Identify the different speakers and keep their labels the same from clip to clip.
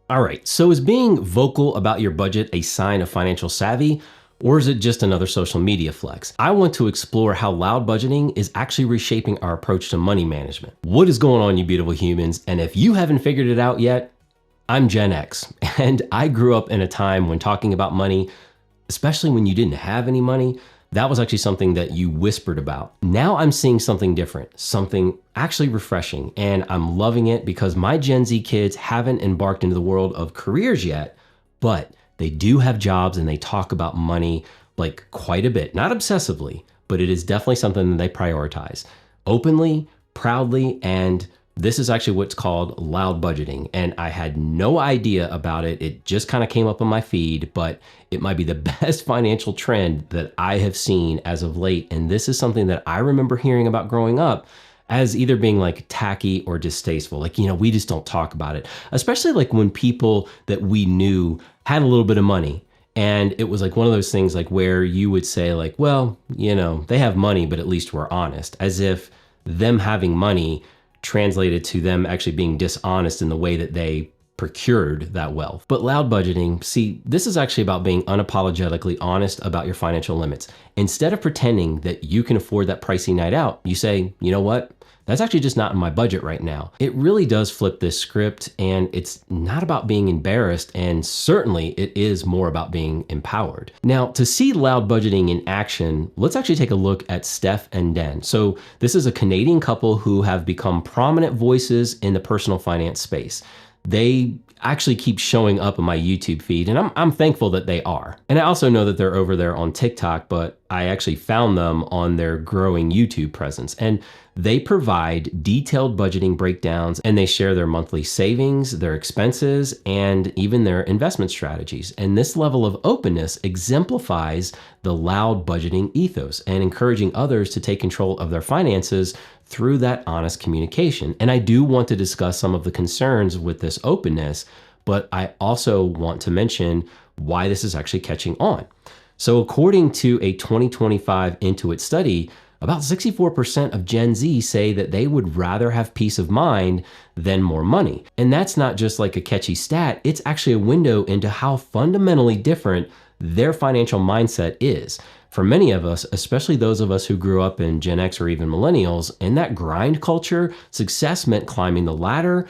Speaker 1: All right, so is being vocal about your budget a sign of financial savvy, or is it just another social media flex? I want to explore how loud budgeting is actually reshaping our approach to money management. What is going on, you beautiful humans? And if you haven't figured it out yet, I'm Gen X, and I grew up in a time when talking about money, especially when you didn't have any money, that was actually something that you whispered about. Now I'm seeing something different, something actually refreshing, and I'm loving it because my Gen Z kids haven't embarked into the world of careers yet, but they do have jobs and they talk about money like quite a bit. Not obsessively, but it is definitely something that they prioritize openly, proudly, and this is actually what's called loud budgeting. And I had no idea about it. It just kind of came up on my feed, but it might be the best financial trend that I have seen as of late. And this is something that I remember hearing about growing up as either being like tacky or distasteful. Like, we just don't talk about it, especially like when people that we knew had a little bit of money. And it was like one of those things like where you would say like, well, they have money, but at least we're honest, as if them having money translated to them actually being dishonest in the way that they procured that wealth. But loud budgeting, see, this is actually about being unapologetically honest about your financial limits. Instead of pretending that you can afford that pricey night out, you say, you know what? That's actually just not in my budget right now. It really does flip this script, and it's not about being embarrassed, and certainly it is more about being empowered. Now, to see loud budgeting in action, let's actually take a look at Steph and Den. So this is a Canadian couple who have become prominent voices in the personal finance space. They actually keep showing up on my YouTube feed, and I'm thankful that they are. And I also know that they're over there on TikTok, but I actually found them on their growing YouTube presence. And they provide detailed budgeting breakdowns, and they share their monthly savings, their expenses, and even their investment strategies. And this level of openness exemplifies the loud budgeting ethos and encouraging others to take control of their finances through that honest communication. And I do want to discuss some of the concerns with this openness, but I also want to mention why this is actually catching on. So according to a 2025 Intuit study, about 64% of Gen Z say that they would rather have peace of mind than more money. And that's not just like a catchy stat, it's actually a window into how fundamentally different their financial mindset is. For many of us, especially those of us who grew up in Gen X or even millennials, in that grind culture, success meant climbing the ladder.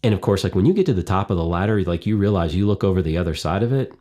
Speaker 1: And of course, like when you get to the top of the ladder, like you realize you look over the other side of it,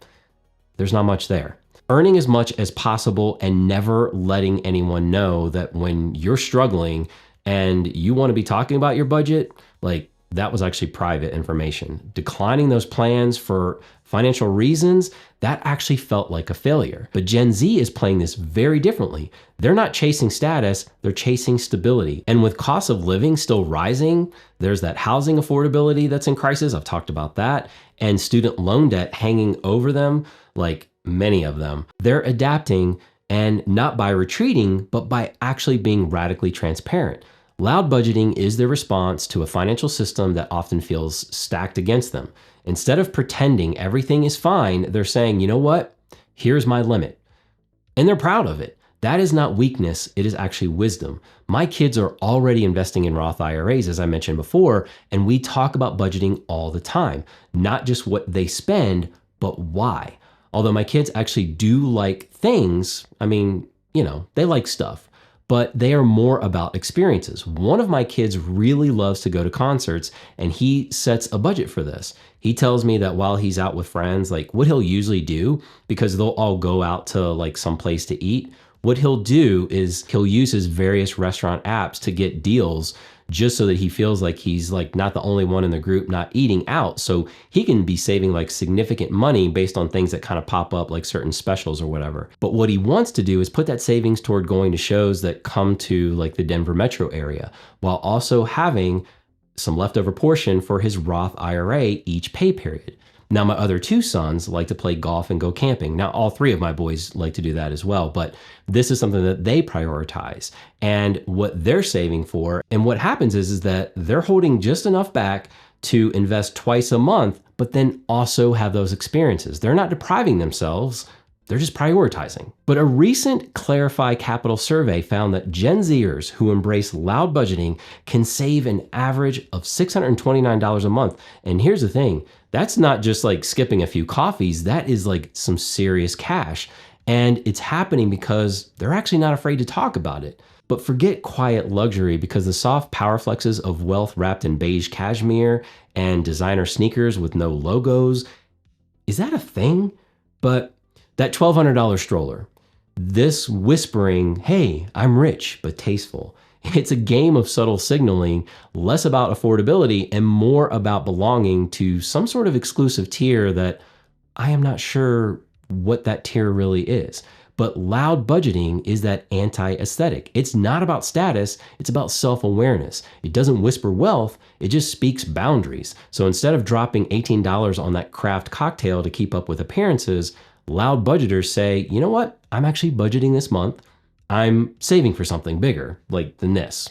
Speaker 1: there's not much there. Earning as much as possible and never letting anyone know that when you're struggling and you want to be talking about your budget, like that was actually private information. Declining those plans for financial reasons, that actually felt like a failure. But Gen Z is playing this very differently. They're not chasing status, they're chasing stability. And with cost of living still rising, there's that housing affordability that's in crisis. I've talked about that. And student loan debt hanging over them, like many of them. They're adapting, and not by retreating, but by actually being radically transparent. Loud budgeting is their response to a financial system that often feels stacked against them. Instead of pretending everything is fine, they're saying, you know what? Here's my limit. And they're proud of it. That is not weakness, it is actually wisdom. My kids are already investing in Roth IRAs, as I mentioned before, and we talk about budgeting all the time. Not just what they spend, but why. Although my kids actually do like things, they like stuff, but they are more about experiences. One of my kids really loves to go to concerts, and he sets a budget for this. He tells me that while he's out with friends, like what he'll usually do, because they'll all go out to like some place to eat, what he'll do is he'll use his various restaurant apps to get deals just so that he feels like he's like not the only one in the group not eating out. So he can be saving like significant money based on things that kind of pop up like certain specials or whatever. But what he wants to do is put that savings toward going to shows that come to like the Denver metro area, while also having some leftover portion for his Roth IRA each pay period. Now, my other two sons like to play golf and go camping. Now, all three of my boys like to do that as well, but this is something that they prioritize and what they're saving for. And what happens is that they're holding just enough back to invest twice a month, but then also have those experiences. They're not depriving themselves. They're just prioritizing. But a recent Clarify Capital survey found that Gen Zers who embrace loud budgeting can save an average of $629 a month. And here's the thing, That's not just like skipping a few coffees. That is like some serious cash. And it's happening because they're actually not afraid to talk about it. But forget quiet luxury, because the soft power flexes of wealth wrapped in beige cashmere and designer sneakers with no logos, is that a thing? But that $1,200 stroller, this whispering, hey, I'm rich but tasteful. It's a game of subtle signaling, less about affordability and more about belonging to some sort of exclusive tier that I am not sure what that tier really is. But loud budgeting is that anti-aesthetic. It's not about status, it's about self-awareness. It doesn't whisper wealth, it just speaks boundaries. So instead of dropping $18 on that craft cocktail to keep up with appearances, loud budgeters say, you know what? I'm actually budgeting this month. I'm saving for something bigger, like than this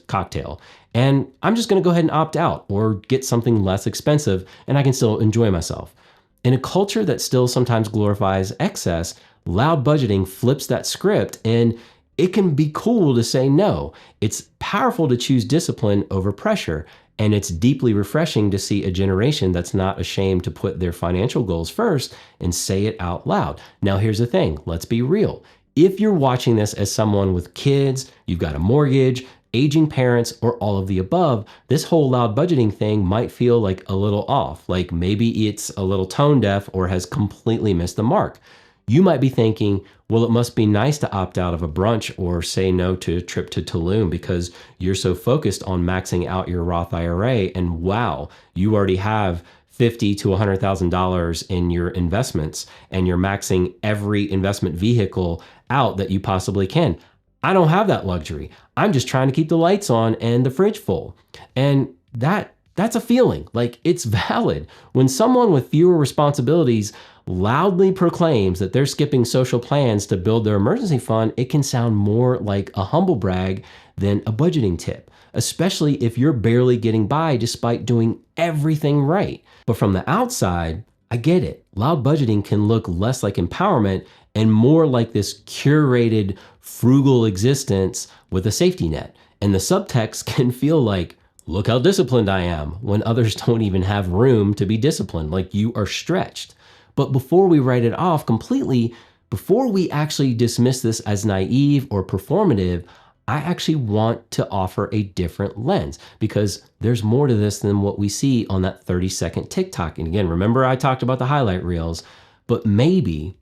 Speaker 1: cocktail. And I'm just gonna go ahead and opt out or get something less expensive, and I can still enjoy myself. In a culture that still sometimes glorifies excess, loud budgeting flips that script, and it can be cool to say no. It's powerful to choose discipline over pressure, and it's deeply refreshing to see a generation that's not ashamed to put their financial goals first and say it out loud. Now, here's the thing. Let's be real. If you're watching this as someone with kids, you've got a mortgage, aging parents, or all of the above, this whole loud budgeting thing might feel like a little off, like maybe it's a little tone deaf or has completely missed the mark. You might be thinking, well, it must be nice to opt out of a brunch or say no to a trip to Tulum because you're so focused on maxing out your Roth IRA, and wow, you already have $50,000 to $100,000 in your investments and you're maxing every investment vehicle out that you possibly can. I don't have that luxury. I'm just trying to keep the lights on and the fridge full. And that's a feeling, like it's valid. When someone with fewer responsibilities loudly proclaims that they're skipping social plans to build their emergency fund, it can sound more like a humble brag than a budgeting tip, especially if you're barely getting by despite doing everything right. But from the outside, I get it. Loud budgeting can look less like empowerment and more like this curated, frugal existence with a safety net. And the subtext can feel like, look how disciplined I am, when others don't even have room to be disciplined, like you are stretched. But before we write it off completely, before we actually dismiss this as naive or performative, I actually want to offer a different lens, because there's more to this than what we see on that 30-second TikTok. And again, remember I talked about the highlight reels, but maybe,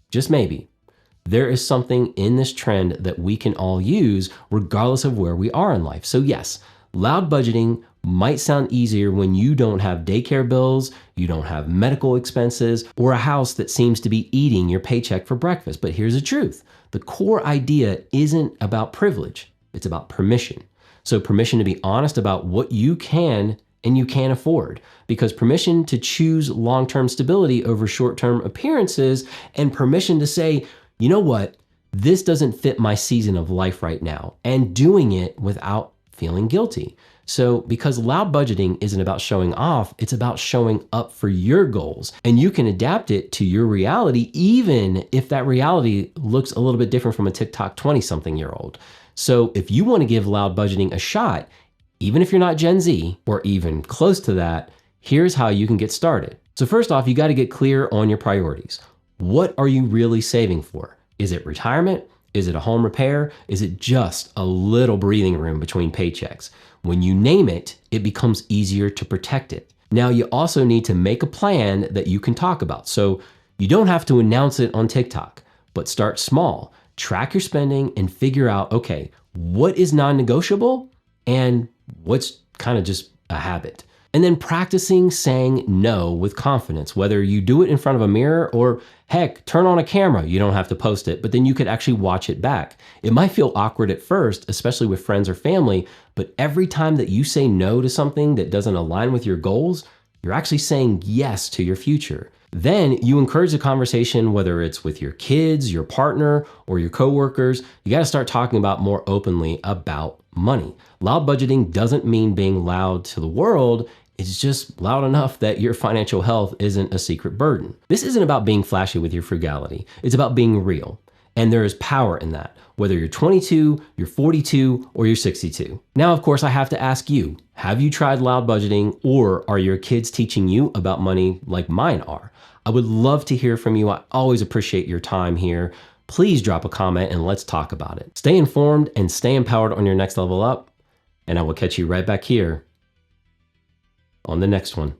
Speaker 1: just maybe, there is something in this trend that we can all use regardless of where we are in life. So yes, loud budgeting might sound easier when you don't have daycare bills, you don't have medical expenses, or a house that seems to be eating your paycheck for breakfast. But here's the truth. The core idea isn't about privilege. It's about permission. So permission to be honest about what you can and you can't afford, because permission to choose long-term stability over short-term appearances, and permission to say, you know what, this doesn't fit my season of life right now, and doing it without feeling guilty. So because loud budgeting isn't about showing off, it's about showing up for your goals. And you can adapt it to your reality, even if that reality looks a little bit different from a TikTok 20-something-year-old. So if you want to give loud budgeting a shot, even if you're not Gen Z or even close to that, here's how you can get started. So first off, you got to get clear on your priorities. What are you really saving for? Is it retirement? Is it a home repair? Is it just a little breathing room between paychecks? When you name it, it becomes easier to protect it. Now, you also need to make a plan that you can talk about. So you don't have to announce it on TikTok, but start small. Track your spending and figure out, okay, what is non-negotiable and what's kind of just a habit. And then practicing saying no with confidence, whether you do it in front of a mirror or heck, turn on a camera. You don't have to post it, but then you could actually watch it back. It might feel awkward at first, especially with friends or family, but every time that you say no to something that doesn't align with your goals, you're actually saying yes to your future. Then you encourage the conversation, whether it's with your kids, your partner, or your coworkers. You got to start talking about more openly about money. Loud budgeting doesn't mean being loud to the world. It's just loud enough that your financial health isn't a secret burden. This isn't about being flashy with your frugality. It's about being real. And there is power in that, whether you're 22, you're 42, or you're 62. Now, of course, I have to ask you, have you tried loud budgeting, or are your kids teaching you about money like mine are? I would love to hear from you. I always appreciate your time here. Please drop a comment and let's talk about it. Stay informed and stay empowered on your next level up, and I will catch you right back here on the next one.